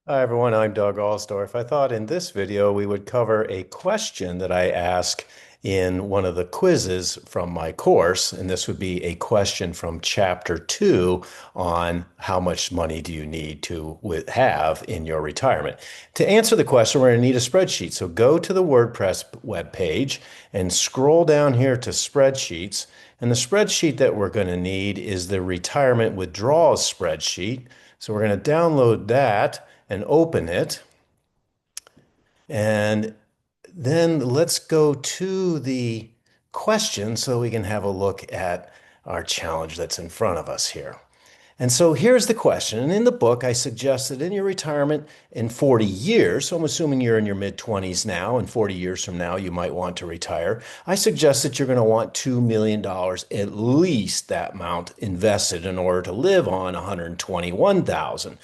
Hi everyone, I'm Doug Alsdorf. I thought in this video we would cover a question that I ask in one of the quizzes from my course, and this would be a question from chapter 2 on how much money do you need to have in your retirement. To answer the question, we're going to need a spreadsheet. So go to the WordPress webpage and scroll down here to spreadsheets. And the spreadsheet that we're going to need is the retirement withdrawals spreadsheet. So we're going to download that and open it. And then let's go to the question so we can have a look at our challenge that's in front of us here. And so here's the question. And in the book, I suggest that in your retirement in 40 years, so I'm assuming you're in your mid 20s now, and 40 years from now, you might want to retire. I suggest that you're going to want $2 million, at least that amount invested in order to live on 121,000.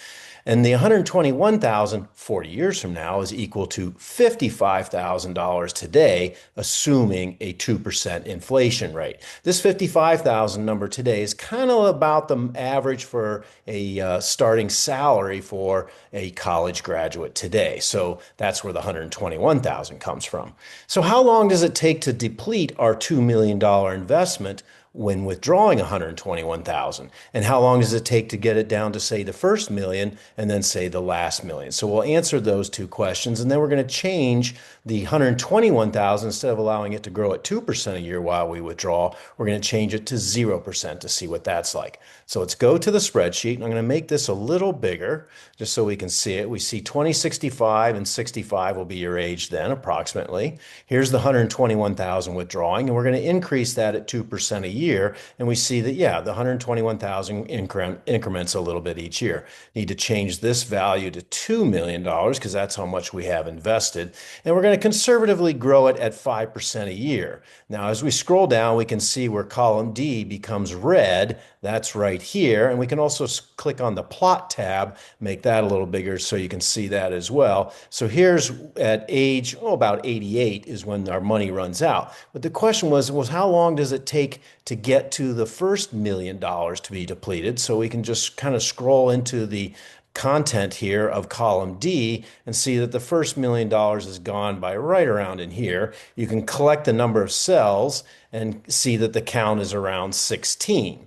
And the 121,000 40 years from now is equal to $55,000 today, assuming a 2% inflation rate. This 55,000 number today is kind of about the average for a starting salary for a college graduate today. So that's where the 121,000 comes from. So how long does it take to deplete our $2 million investment when withdrawing 121,000? And how long does it take to get it down to say the first million and then say the last million? So we'll answer those two questions, and then we're going to change the 121,000. Instead of allowing it to grow at 2% a year while we withdraw, we're going to change it to 0% to see what that's like. So let's go to the spreadsheet, and I'm going to make this a little bigger just so we can see it. We see 2065 and 65 will be your age then, approximately. Here's the 121,000 withdrawing, and we're going to increase that at 2% a year. And we see that, yeah, the 121,000 increments a little bit each year. Need to change this value to $2 million because that's how much we have invested. And we're going to conservatively grow it at 5% a year. Now, as we scroll down, we can see where column D becomes red. That's right here. And we can also click on the plot tab, make that a little bigger so you can see that as well. So here's at age, about 88 is when our money runs out. But the question was how long does it take to get to the first $1 million to be depleted? So we can just kind of scroll into the content here of column D and see that the first $1 million is gone by right around in here. You can collect the number of cells and see that the count is around 16.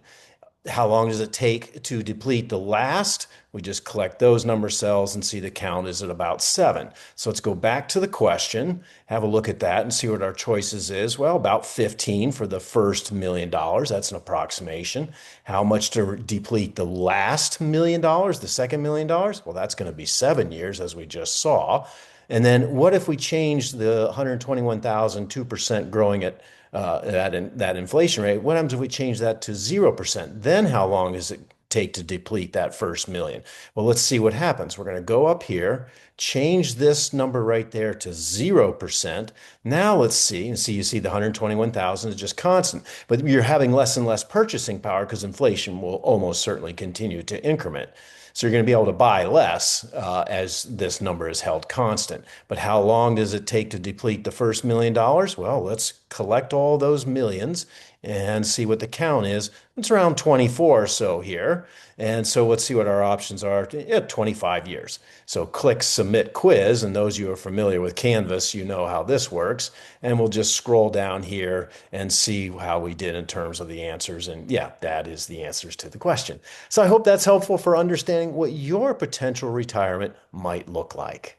How long does it take to deplete the last? We just collect those number cells and see the count is at about 7. So let's go back to the question, have a look at that and see what our choices is. Well, about 15 for the first $1 million. That's an approximation. How much to deplete the last $1 million, the second $1 million? Well, that's going to be 7 years, as we just saw. And then what if we change the 121,000, 2% growing at that inflation rate? What happens if we change that to 0%? Then how long does it take to deplete that first million? Well, let's see what happens. We're going to go up here, change this number right there to 0%. Now let's see, and you see the 121,000 is just constant, but you're having less and less purchasing power because inflation will almost certainly continue to increment. So you're going to be able to buy less as this number is held constant. But how long does it take to deplete the first $1 million? Well, let's collect all those millions and see what the count is. It's around 24 or so here. And so let's see what our options are. Yeah, 25 years. So click Submit Quiz, and those of you who are familiar with Canvas, you know how this works. And we'll just scroll down here and see how we did in terms of the answers. And yeah, that is the answers to the question. So I hope that's helpful for understanding what your potential retirement might look like.